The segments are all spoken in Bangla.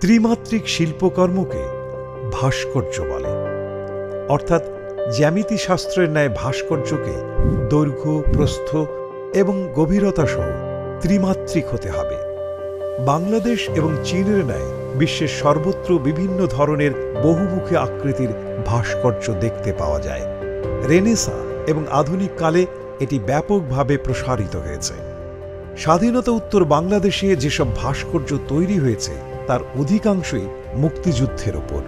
ত্রিমাত্রিক শিল্পকর্মকে ভাস্কর্য বলে, অর্থাৎ জ্যামিতি শাস্ত্রের ন্যায় ভাস্কর্যকে দৈর্ঘ্য, প্রস্থ এবং গভীরতা সহ ত্রিমাত্রিক হতে হবে। বাংলাদেশ এবং চীনের ন্যায় বিশ্বের সর্বত্র বিভিন্ন ধরনের বহুমুখী আকৃতির ভাস্কর্য দেখতে পাওয়া যায়। রেনেসাঁ এবং আধুনিক কালে এটি ব্যাপকভাবে প্রসারিত হয়েছে। স্বাধীনতা উত্তর বাংলাদেশে যেসব ভাস্কর্য তৈরি হয়েছে তার অধিকাংশই মুক্তিযুদ্ধের ওপর।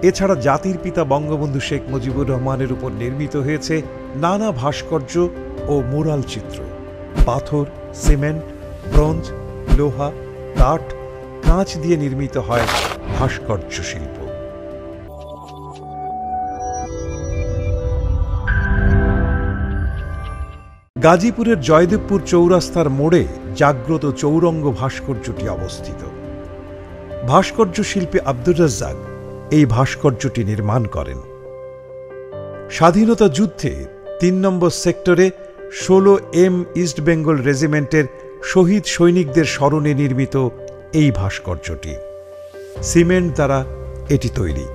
এছাড়া জাতির পিতা বঙ্গবন্ধু শেখ মুজিবুর রহমানের উপর নির্মিত হয়েছে নানা ভাস্কর্য ও মুরাল চিত্র। পাথর, সিমেন্ট, ব্রোঞ্জ, লোহা, কাঠ, কাঁচ দিয়ে নির্মিত হয় ভাস্কর্য শিল্প। গাজীপুরের জয়দেবপুর চৌরাস্তার মোড়ে জাগ্রত চৌরঙ্গ ভাস্কর্যটি অবস্থিত। ভাস্কর্য শিল্পী আব্দুর রাজ্জাক এই ভাস্কর্যটি নির্মাণ করেন। স্বাধীনতা যুদ্ধে ৩ নম্বর সেক্টরে ১৬ ইস্ট বেঙ্গল রেজিমেন্টের শহীদ সৈনিকদের স্মরণে নির্মিত এই ভাস্কর্যটি। সিমেন্ট দ্বারা এটি তৈরি।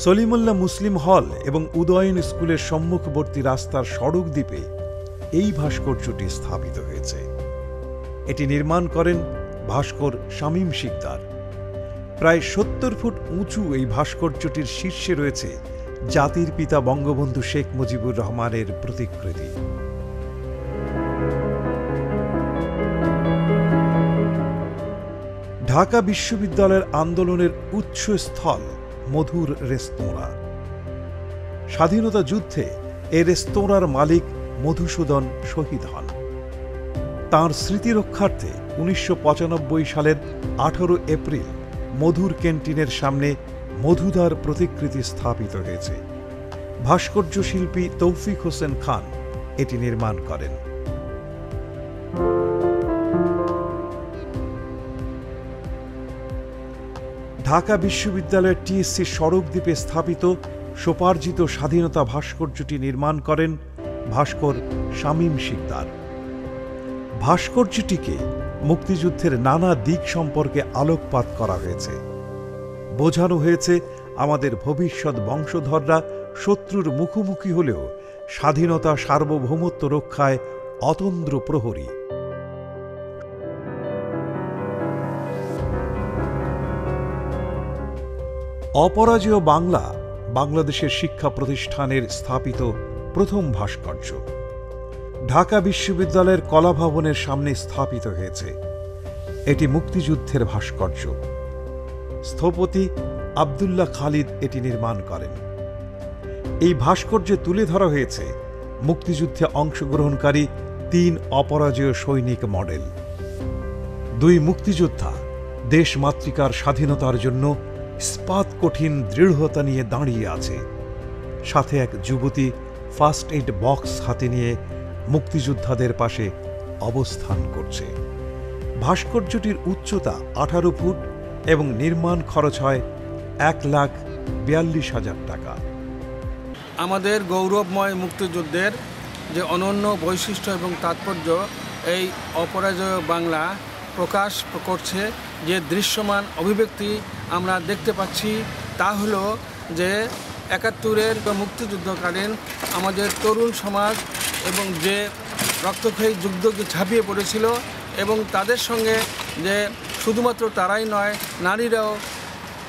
সলিমুল্লাহ মুসলিম হল এবং উদয়ন স্কুলের সম্মুখবর্তী রাস্তার সড়ক দ্বীপে এই ভাস্কর্যটি স্থাপিত হয়েছে। এটি নির্মাণ করেন ভাস্কর শামীম শিকদার। প্রায় ৭০ ফুট উঁচু এই ভাস্কর্যটির শীর্ষে রয়েছে জাতির পিতা বঙ্গবন্ধু শেখ মুজিবুর রহমানের প্রতিকৃতি। ঢাকা বিশ্ববিদ্যালয়ের আন্দোলনের উৎসস্থল মধুর রেস্তোরাঁ। স্বাধীনতা যুদ্ধে এ রেস্তোরাঁর মালিক মধুসূদন শহীদ হন। তাঁর স্মৃতি রক্ষার্থে ১৯৯৫ সালের ১৮ এপ্রিল মধুর ক্যান্টিনের সামনে মধুদার প্রতিকৃতি স্থাপিত হয়েছে। ভাস্কর্য শিল্পী তৌফিক হোসেন খান এটি নির্মাণ করেন। ঢাকা বিশ্ববিদ্যালয়ের টিএসসি সড়ক দ্বীপে স্থাপিত স্বোপার্জিত স্বাধীনতা ভাস্কর্যটি নির্মাণ করেন ভাস্কর শামীম শিকদার। ভাস্কর্যটিকে মুক্তিযুদ্ধের নানা দিক সম্পর্কে আলোকপাত করা হয়েছে। বোঝানো হয়েছে আমাদের ভবিষ্যৎ বংশধররা শত্রুর মুখোমুখি হলেও স্বাধীনতা সার্বভৌমত্ব রক্ষায় অতন্দ্র প্রহরী। অপরাজেয় বাংলা বাংলাদেশের শিক্ষা প্রতিষ্ঠানের স্থাপিত প্রথম ভাস্কর্য। ঢাকা বিশ্ববিদ্যালয়ের কলা ভবনের সামনে স্থাপিত হয়েছে। এটি মুক্তিযুদ্ধের ভাস্কর্য। স্থপতি আব্দুল্লাহ খালিদ এটি নির্মাণ করেন। এই ভাস্কর্যে তুলে ধরা হয়েছে মুক্তিযুদ্ধে অংশগ্রহণকারী ৩ অপরাজেয় সৈনিক মডেল। ২ মুক্তিযোদ্ধা দেশমাতৃকার স্বাধীনতার জন্য ইস্পাত কঠিন দৃঢ়তা নিয়ে দাঁড়িয়ে আছে। সাথে এক যুবতী ফার্স্ট এইড বক্স হাতে নিয়ে মুক্তিযোদ্ধাদের পাশে অবস্থান করছে। ভাস্কর্যটির উচ্চতা ১৮ ফুট এবং নির্মাণ খরচ হয় ১,৪২,০০০ টাকা। আমাদের গৌরবময় মুক্তিযুদ্ধের যে অনন্য বৈশিষ্ট্য এবং তাৎপর্য এই অপরাজেয় বাংলা প্রকাশ করছে, যে দৃশ্যমান অভিব্যক্তি আমরা দেখতে পাচ্ছি তা হলো যে ৭১-এর মুক্তিযুদ্ধকালীন আমাদের তরুণ সমাজ এবং যে রক্তক্ষয়ী যুদ্ধকে ঝাঁপিয়ে পড়েছিল এবং তাদের সঙ্গে যে শুধুমাত্র তারাই নয়, নারীরাও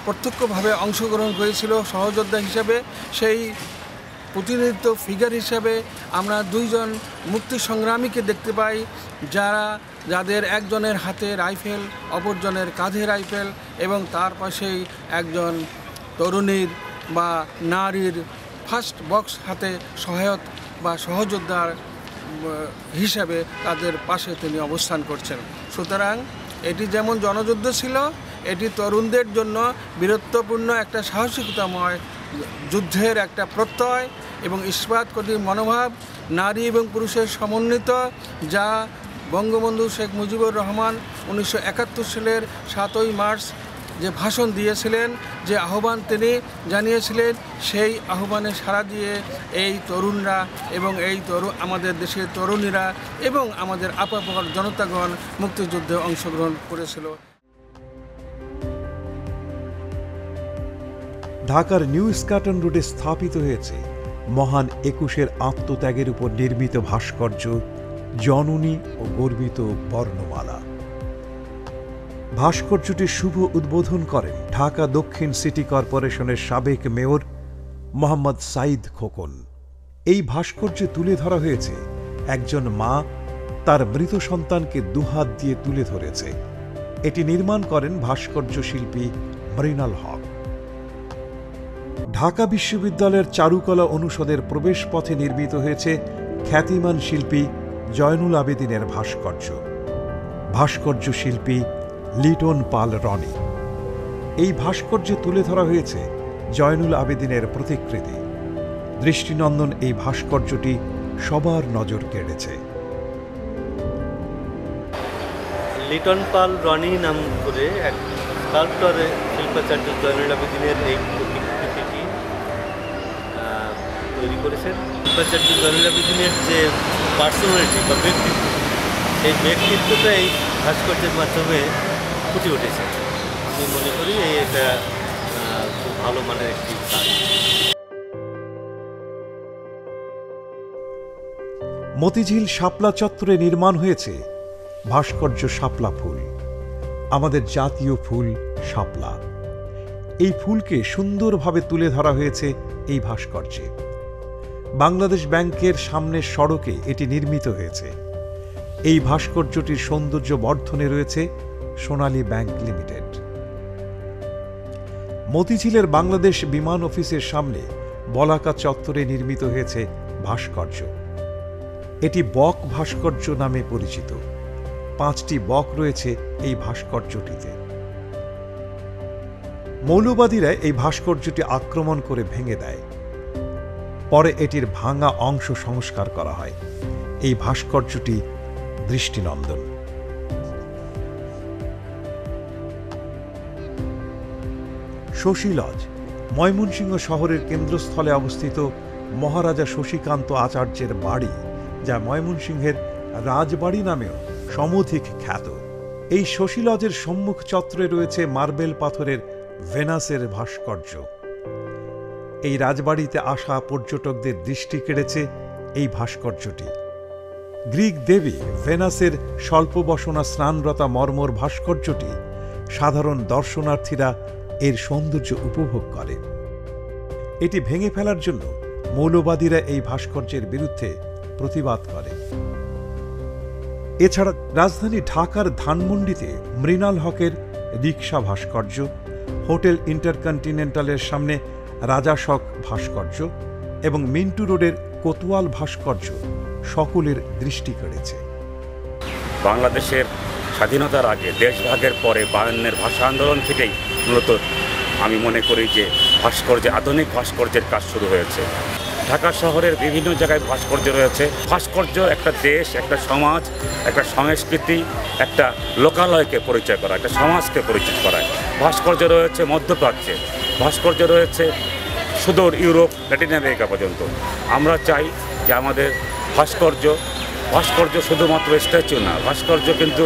প্রত্যক্ষভাবে অংশগ্রহণ করেছিল সহযোদ্ধা হিসাবে। সেই প্রতিনিধিত্ব ফিগার হিসাবে আমরা ২ জন মুক্তি সংগ্রামীকে দেখতে পাই, যাদের একজনের হাতে রাইফেল, অপরজনের কাঁধে রাইফেল এবং তার পাশেই একজন তরুণীর বা নারীর ফার্স্ট বক্স হাতে সহায়ক বা সহযোদ্ধার হিসাবে তাদের পাশে তিনি অবস্থান করছেন। সুতরাং এটি যেমন জনযুদ্ধ ছিল, এটি তরুণদের জন্য বীরত্বপূর্ণ একটা সাহসিকতাময় যুদ্ধের একটা প্রত্যয় এবং ইস্পাত কঠিন মনোভাব, নারী এবং পুরুষের সমন্বিত, যা বঙ্গবন্ধু শেখ মুজিবুর রহমান ১৯৭১ সালের ৭ই মার্চ যে ভাষণ দিয়েছিলেন, যে আহ্বান তিনি জানিয়েছিলেন, সেই আহ্বানে সাড়া দিয়ে এই তরুণরা এবং আমাদের দেশের তরুণীরা এবং আমাদের আপামর জনতাগণ মুক্তিযুদ্ধে অংশগ্রহণ করেছিল। ঢাকার নিউ স্কাটন রোডে স্থাপিত হয়েছে মহান একুশের আত্মত্যাগের উপর নির্মিত ভাস্কর্য জননী ও গর্বিত বর্ণমালা। ভাস্কর্যটির শুভ উদ্বোধন করেন ঢাকা দক্ষিণ সিটি কর্পোরেশনের সাবেক মেয়র মোহাম্মদ সাইদ খোকন। এই ভাস্কর্যে তুলে ধরা হয়েছে একজন মা তার মৃত সন্তানকে দুহাত দিয়ে তুলে ধরেছে। এটি নির্মাণ করেন ভাস্কর্য শিল্পী মৃণাল হক। ঢাকা বিশ্ববিদ্যালয়ের চারুকলা অনুষদের প্রবেশপথে নির্মিত হয়েছে খ্যাতিমান শিল্পী জয়নুল আবেদিনের ভাস্কর্য। ভাস্কর্য শিল্পী লিটন পাল রনি। এই ভাস্কর্যে তুলে ধরা হয়েছে জয়নুল আবেদিনের প্রতিকৃতি। দৃষ্টিনন্দন এই ভাস্কর্যটি সবার নজর কেড়েছে। লিটন পাল রনি নাম করে এক স্কাল্পটরে শিল্পাচার্য জয়নুল আবেদিনের এই প্রতিকৃতিটি তৈরি করেছেন। শিল্পাচার্য জয়নুল আবেদিনের যে পার্সোনালিটি বা ব্যক্তিত্ব, সেই ব্যক্তিত্বটা এই ভাস্কর্যের মাধ্যমে ফুটে উঠেছে। আমি মনে করি এটা খুব ভালো মানের একটি কাজ। মতিঝিল শাপলা চত্বরে নির্মাণ হয়েছে ভাস্কর্য শাপলা ফুল। আমাদের জাতীয় ফুল শাপলা। এই ফুলকে সুন্দরভাবে তুলে ধরা হয়েছে এই ভাস্কর্যে। বাংলাদেশ ব্যাংকের সামনের সড়কে এটি নির্মিত হয়েছে। এই ভাস্কর্যটির সৌন্দর্য বর্ধনে রয়েছে সোনালী ব্যাংক লিমিটেড। মতিঝিলের বাংলাদেশ বিমান অফিসের সামনে বলাকা চত্বরে নির্মিত হয়েছে ভাস্কর্য। এটি বক ভাস্কর্য নামে পরিচিত। 5টি বক রয়েছে এই ভাস্কর্যটিতে। মৌলবাদীরা এই ভাস্কর্যটি আক্রমণ করে ভেঙে দেয়। পরে এটির ভাঙা অংশ সংস্কার করা হয়। এই ভাস্কর্যটি দৃষ্টিনন্দন। শশী লজ ময়মনসিংহ শহরের কেন্দ্রস্থলে অবস্থিত মহারাজা শশীকান্ত আচার্যের বাড়ি, যা ময়মনসিংহের রাজবাড়ি নামেও সমধিক খ্যাত। এই শশী লজের সম্মুখ চত্বরে রয়েছে মার্বেল পাথরের ভেনাসের ভাস্কর্য। এই রাজবাড়িতে আসা পর্যটকদের দৃষ্টি কেড়েছে এই ভাস্কর্যটি। গ্রিক দেবী ভেনাসের স্বল্পবসনা স্নানরতা মর্মর ভাস্কর্যটি সাধারণ দর্শনার্থীরা এর সৌন্দর্য উপভোগ করে। এটি ভেঙে ফেলার জন্য মৌলবাদীরা এই ভাস্কর্যের বিরুদ্ধে প্রতিবাদ করে। এছাড়া রাজধানী ঢাকার ধানমন্ডিতে মৃণাল হকের রিকশা ভাস্কর্য, হোটেল ইন্টারকন্টিনেন্টালের সামনে রাজাশক ভাস্কর্য এবং মিন্টু রোডের কোতোয়াল ভাস্কর্য সকলের দৃষ্টি কেড়েছে। বাংলাদেশের স্বাধীনতার আগে, দেশভাগের পরে 52-এর ভাষা আন্দোলন থেকেই মূলত আমি মনে করি যে আধুনিক ভাস্কর্যের কাজ শুরু হয়েছে। ঢাকা শহরের বিভিন্ন জায়গায় ভাস্কর্য রয়েছে। ভাস্কর্য একটা দেশ, একটা সমাজ, একটা সংস্কৃতি, একটা লোকালয়কে পরিচয় করা, একটা সমাজকে পরিচিত করায়। ভাস্কর্য রয়েছে মধ্যপ্রাচ্যে, ভাস্কর্য রয়েছে সুদূর ইউরোপ, ল্যাটিন আমেরিকা পর্যন্ত। আমরা চাই যে আমাদের ভাস্কর্য শুধুমাত্র স্ট্যাচু না, ভাস্কর্য কিন্তু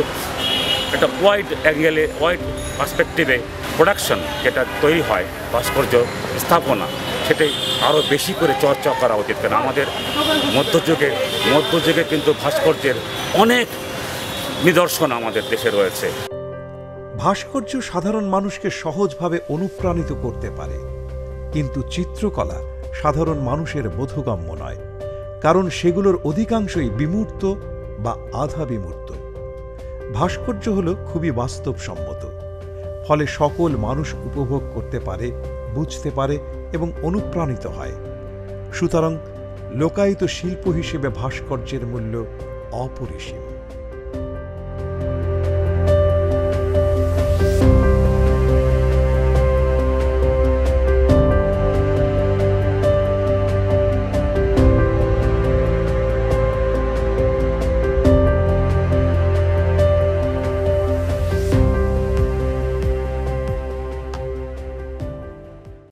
একটা ওয়াইড অ্যাঙ্গেলে, ওয়াইড পার্সপেক্টিভে প্রোডাকশন যেটা তৈরি হয়, ভাস্কর্য স্থাপনা, সেটাই আরও বেশি করে চর্চা করা উচিত। কারণ আমাদের মধ্যযুগে কিন্তু ভাস্কর্যের অনেক নিদর্শন আমাদের দেশে রয়েছে। ভাস্কর্য সাধারণ মানুষকে সহজভাবে অনুপ্রাণিত করতে পারে, কিন্তু চিত্রকলা সাধারণ মানুষের বোধগম্য নয়, কারণ সেগুলোর অধিকাংশই বিমূর্ত বা আধা বিমূর্ত। ভাস্কর্য হল খুবই বাস্তবসম্মত, ফলে সকল মানুষ উপভোগ করতে পারে, বুঝতে পারে এবং অনুপ্রাণিত হয়। সুতরাং লোকায়িত শিল্প হিসেবে ভাস্কর্যের মূল্য অপরিসীম।